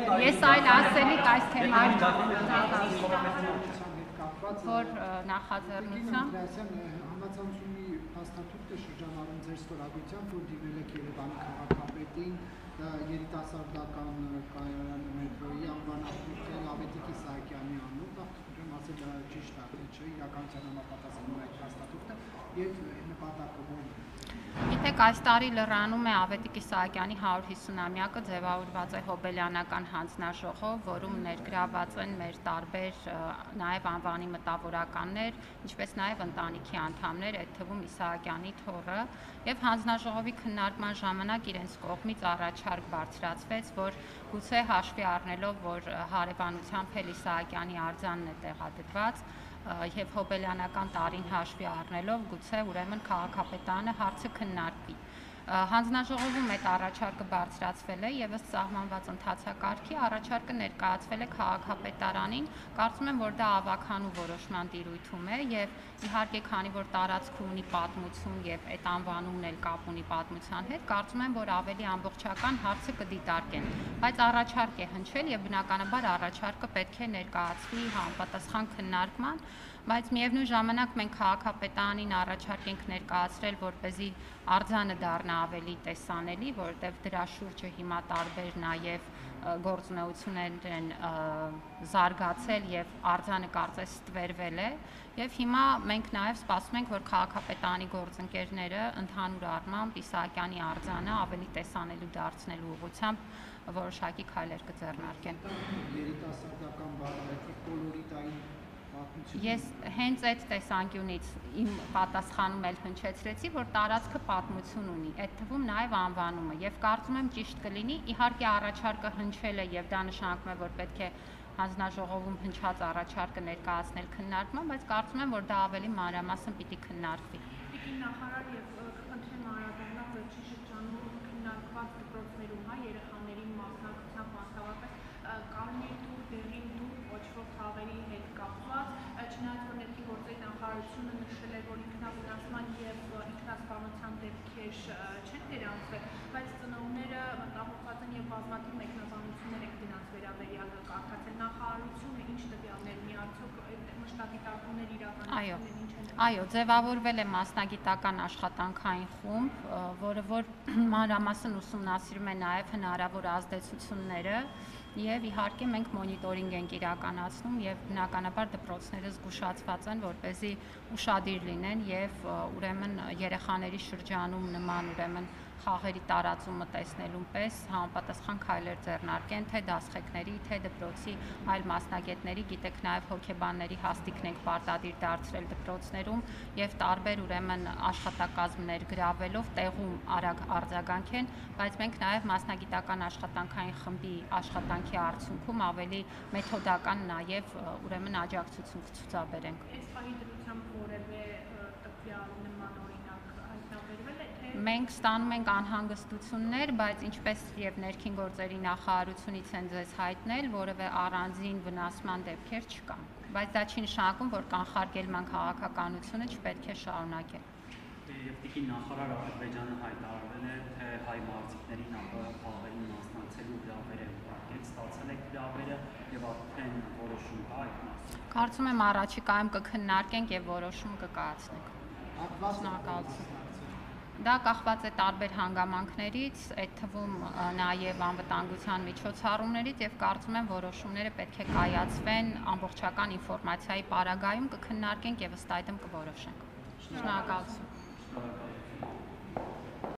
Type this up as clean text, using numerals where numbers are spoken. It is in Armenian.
Ես այլ ասելիք այս թեմային որ նախաձեռնությամբ համացանցումի փաստաթուղթը շրջանառում ձեր ստորագրությամբ, որ դիմել եք Երևանի քաղաքապետին, երիտասարդական կայարան մետրոյի անվան ապրիլել Ավետիք Իսահակյանի անունով, ախտորեն ասել դա ճիշտ է, թե չէ, իրականության համապատասխանում այդ փաստաթուղթը եւ նպատակը ո՞րն է։ Գիտեք, այս տարի լրանում է Ավետիք Իսահակյանի 150-ամյակը, ձևավորված է հոբելյանական հանձնաժողով, որում ներգրաված են մեր տարբեր նաև անվանի մտավորականներ, ինչպես նաև ընտանիքի անդամներ, այդ թվում Իսահակյանի թոռը, եւ հանձնաժողովի քննարկման ժամանակ իրենց կողմից առաջարկ բարձրացվեց, որ գուցե հաշվի առնելով, որ հարևանությամբ էլ Իսահակյանի արձանն է տեղադրված, եւ հոբելյանական տարին հաշվի առնելով գուցե ուրեմն քաղաքապետարանը հարցը քննարկվի։ Հանձնաժողովում այդ առաջարկը բարձրացվել է եւ ըստ սահմանված ընթացակարգի առաջարկը ներկայացվել է քաղաքապետարանին, կարծում եմ, որ դա ավագանու որոշման տիրույթում է եւ իհարկե քանի որ տարածքը ունի պատմություն եւ այդ անվանումն էլ կապ ունի պատմության հետ, կարծում եմ, որ ավելի ամբողջական հարցը կդիտարկեն, բայց առաջարկ է հնչել եւ բնականաբար առաջարկը պետք է ներկայացվի համապատասխան քննարկման, բայց միևնույն ժամանակ մենք քաղաքապետարանին առաջարկ ենք ներկայացրել, որպեսզի արձանը դառնա ավելի տեսանելի, որովհետև դրա շուրջը հիմա տարբեր նաև գործունեություններ են զարգացել եւ արձանը կարծես ստվերվել է եւ հիմա մենք նաև սպասում ենք, որ քաղաքապետարանի գործընկերները ընդհանուր առմամբ Իսահակյանի արձանը ավելի տեսանելի դարձնելու ուղղությամբ որոշակի քայլեր կձեռնարկեն։ Երիտասարդական բառը կոլորիտային Ես հենց այդ տեսանկյունից իմ պատասխանում էլ հնչեցրեցի, որ տարածքը պատմություն ունի, այդ թվում նաև անվանումը, եւ կարծում եմ ճիշտ կլինի, իհարկե առաջարկը հնչել է եւ դա նշանակում է, որ պետք է հանձնաժողովում հնչած առաջարկը ներկայացնել քննարկման, բայց կարծում եմ, որ դա ավելի մանրամասն պիտի քննարկվի։ Պիտի նախարար եւ կխնդրեմ անդրադառնալ վերջին շրջանում քննարկված դպրոցներում երեխաների մասնակցությամբ մասնավորապես կանոնի դուր դերին դուր կոչվող խաղերի հետ կապված, չնայած որ ներքին գործերի նախարարությունը նշել է, որ ինքնավնասման եւ ինքնասպանության դեպքեր չեն վերանցվել, բայց ծնողները մտահոգված են եւ բազմաթիվ մեկնաբանություններ են դրանց վերաբերյալ կարդացել նախարարությունը ինչ տվյալներ ունի, արդյոք մշտադիտարկումներ իրականացնել են ինչ են։ Այո, ձևավորվել է մասնագիտական աշխատանքային խումբ, որը որ մանրամասն ուսումնասիրում է նաև հնարավոր ազդեցությունները եւ իհարկե մենք մոնիտորինգ ենք իրականացնում եւ բնականաբար դպրոցները զգուշացված են, որպեսզի ուշադիր լինեն եւ ուրեմն երեխաների շրջանում նման ուրեմն խաղերի տարածումը տեսնելուն պես համապատասխան քայլեր ձեռնարկեն թե դասղեկների, թե դպրոցի այլ մասնագետների, գիտեք նաև հոգեբանների հաստիքն ենք պարտադիր դարձրել դպրոցներում եւ տարբեր ուրեմն աշխատակազմներ գրավելով տեղում արագ արձագանքեն, բայց մենք նաև մասնագիտական աշխատանքային խմբի աշխատանքի արդյունքում ավելի մեթոդական նաև ուրեմն աջակցություն կցուցաբերենք։ Այս պահի դրությամբ որևէ տվյալ նման օրինակ հայտնաբերվել է թե Մենք ստանում ենք անհանգստություններ, բայց ինչպես եւ ներքին գործերի նախարարությունից են ձեզ հայտնել, որևէ առանձին վնասման դեպքեր չկան, բայց դա չի նշանակում, որ կանխարգելման քաղաքականությունը չպետք է շարունակել։ Եվ տիկին նախարար Ադրբեջանը հայտարարվել է, թե հայ մարզիկներին խաղերին մասնակցելու հրավեր է ուղարկել, ստացել եք հրավերը եւ արդեն որոշում կա այդ մասին։ Կարծում եմ առաջիկայում կքննարկենք եւ որոշում կկայացնենք։ Շնորհակալություն։ Դա կախված է տարբեր հանգամանքներից, այդ թվում նաև անվտանգության միջոցառումներից եւ կարծում եմ որոշումները պետք է կայացվեն ամբողջական ինֆորմացիայի պարագայում կքննարկենք եւ ըստ այդմ կորոշենք։ Շնորհակալություն։